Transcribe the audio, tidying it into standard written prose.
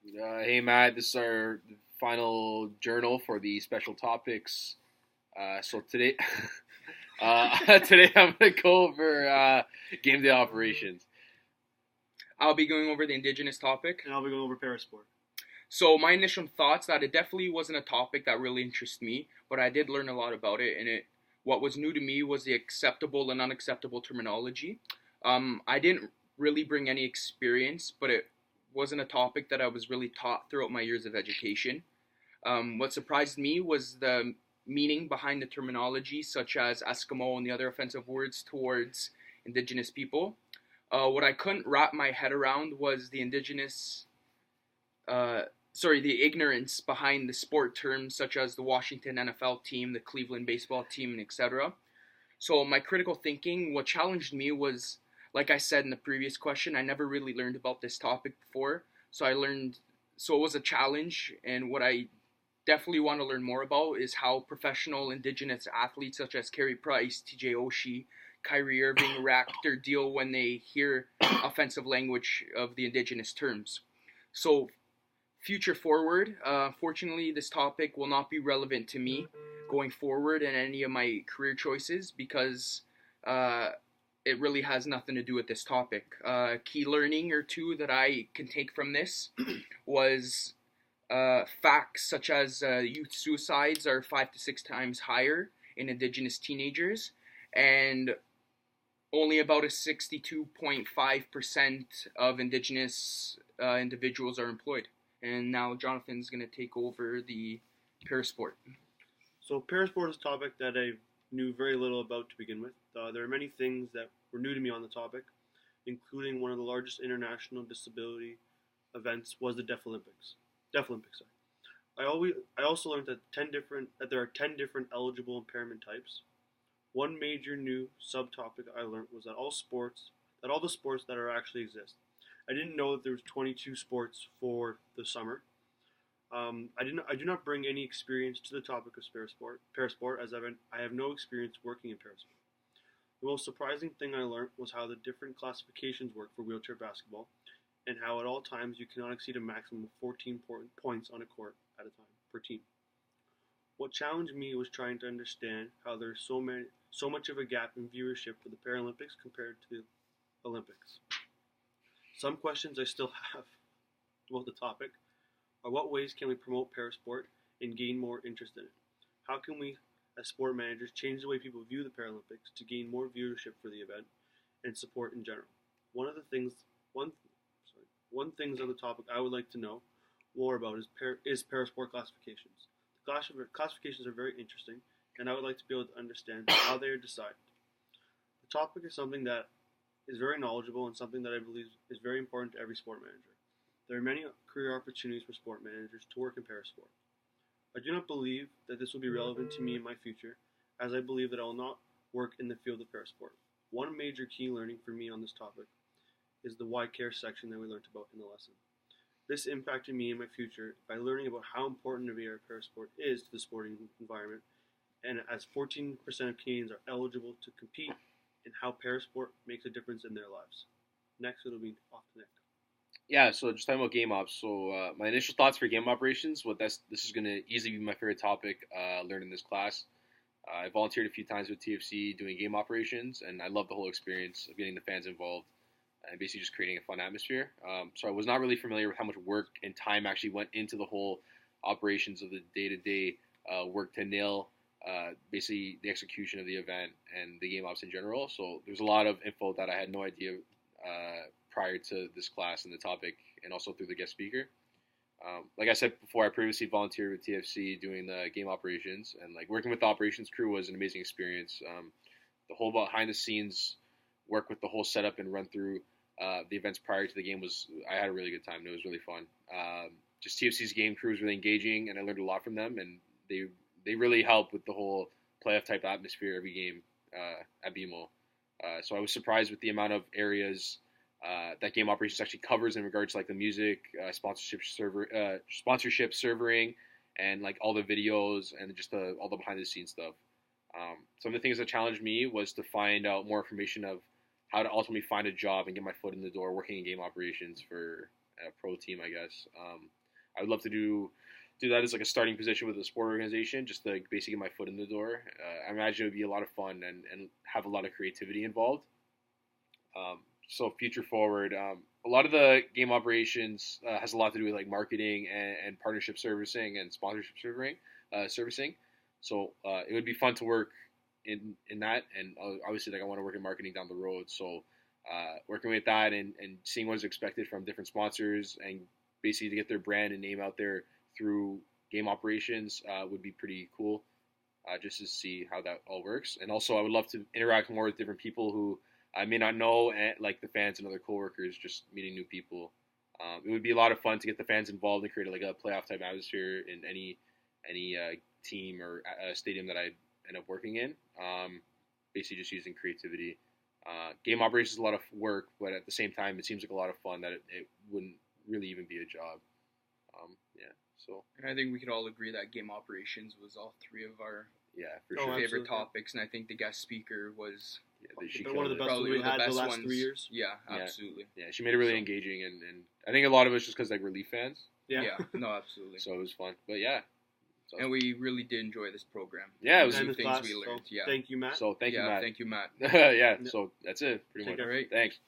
Hey Matt, this is our final journal for the special topics. So today, today I'm gonna go over game day operations. I'll be going over the indigenous topic. And I'll be going over parasport. So my initial thoughts that it definitely wasn't a topic that really interested me, but I did learn a lot about it. And what was new to me was the acceptable and unacceptable terminology. I didn't really bring any experience, but it wasn't a topic that I was really taught throughout my years of education. What surprised me was the meaning behind the terminology, such as Eskimo and the other offensive words towards indigenous people. What I couldn't wrap my head around was uh, the ignorance behind the sport terms such as the Washington NFL team, the Cleveland baseball team, and etc. So my critical thinking, what challenged me was, like I said in the previous question, I never really learned about this topic before. So it was a challenge, and what I definitely want to learn more about is how professional indigenous athletes such as Carey Price, TJ Oshie, Kyrie Irving react or deal when they hear offensive language of the indigenous terms. So, future forward, fortunately, this topic will not be relevant to me going forward in any of my career choices because uh, it really has nothing to do with this topic. Key learning or two that I can take from this was facts such as youth suicides are 5 to 6 times higher in Indigenous teenagers, and only about a 62.5% of Indigenous individuals are employed. And now Jonathan's going to take over the parasport. So parasport is a topic that I knew very little about to begin with. There are many things that were new to me on the topic, including one of the largest international disability events was the Deaf Olympics. Deaf Olympics, sorry. I also learned that there are 10 different eligible impairment types. One major new subtopic I learned was that all the sports that are actually exist. I didn't know that there was 22 sports for the summer. I do not bring any experience to the topic of parasport, as I have no experience working in parasport. The most surprising thing I learned was how the different classifications work for wheelchair basketball, and how at all times you cannot exceed a maximum of 14 points on a court at a time per team. What challenged me was trying to understand how there's so much of a gap in viewership for the Paralympics compared to the Olympics. Some questions I still have about the topic are: what ways can we promote parasport and gain more interest in it? How can we, as sport managers, change the way people view the Paralympics to gain more viewership for the event and support in general? One of the things, one, sorry, one things on the topic I would like to know more about is parasport classifications. The classifications are very interesting, and I would like to be able to understand how they are decided. The topic is something that is very knowledgeable and something that I believe is very important to every sport manager. There are many career opportunities for sport managers to work in parasport. I do not believe that this will be relevant to me in my future, as I believe that I will not work in the field of parasport. One major key learning for me on this topic is the why care section that we learned about in the lesson. This impacted me in my future by learning about how important a parasport is to the sporting environment, and as 14% of Canadians are eligible to compete, and how parasport makes a difference in their lives. Next, it'll be off to Nick. Yeah, so just talking about game ops. So my initial thoughts for game operations. This is gonna easily be my favorite topic learned in this class. I volunteered a few times with TFC doing game operations, and I love the whole experience of getting the fans involved and basically just creating a fun atmosphere. So I was not really familiar with how much work and time actually went into the whole operations of the day-to-day work to nail basically the execution of the event and the game ops in general. So there's a lot of info that I had no idea prior to this class and the topic, and also through the guest speaker. Like I said before, I previously volunteered with TFC doing the game operations, and like working with the operations crew was an amazing experience. The whole behind the scenes work with the whole setup and run through the events prior to the game was I had a really good time. It was really fun. Just TFC's game crew was really engaging, and I learned a lot from them. And they really help with the whole playoff type atmosphere every game at BMO. So I was surprised with the amount of areas that game operations actually covers in regards to like the music, sponsorship servering, and like all the videos and just all the behind the scenes stuff. Some of the things that challenged me was to find out more information of how to ultimately find a job and get my foot in the door working in game operations for a pro team, I guess. I would love to do that as like a starting position with a sport organization, just to basically get my foot in the door. I imagine it would be a lot of fun and have a lot of creativity involved. So future forward, a lot of the game operations has a lot to do with like marketing and partnership servicing and sponsorship servicing. So it would be fun to work in that, and obviously like I want to work in marketing down the road. So working with that and seeing what is expected from different sponsors and basically to get their brand and name out there through game operations would be pretty cool. Just to see how that all works, and also I would love to interact more with different people who I may not know, and like the fans and other coworkers, just meeting new people. It would be a lot of fun to get the fans involved and create like a playoff type atmosphere in any team or stadium that I end up working in. Basically, just using creativity. Game operations is a lot of work, but at the same time, it seems like a lot of fun that it wouldn't really even be a job. Yeah. So. And I think we could all agree that game operations was all three of our for Oh, sure. favorite absolutely. topics, and I think the guest speaker was She One of the killed it. best probably we one of had the the best last ones. 3 years. Yeah, Yeah. absolutely. Yeah, she made it really So- engaging, and I think a lot of it's just because like we're Leaf fans, Yeah. No, absolutely. so it was fun. But yeah, so, And we really did enjoy this program. Yeah, it was And New the things class, we learned. so Yeah. thank you, Matt. so thank you, Yeah, Matt. Thank you, Matt. Yeah, so that's it, pretty Take much. care. All right. Thanks.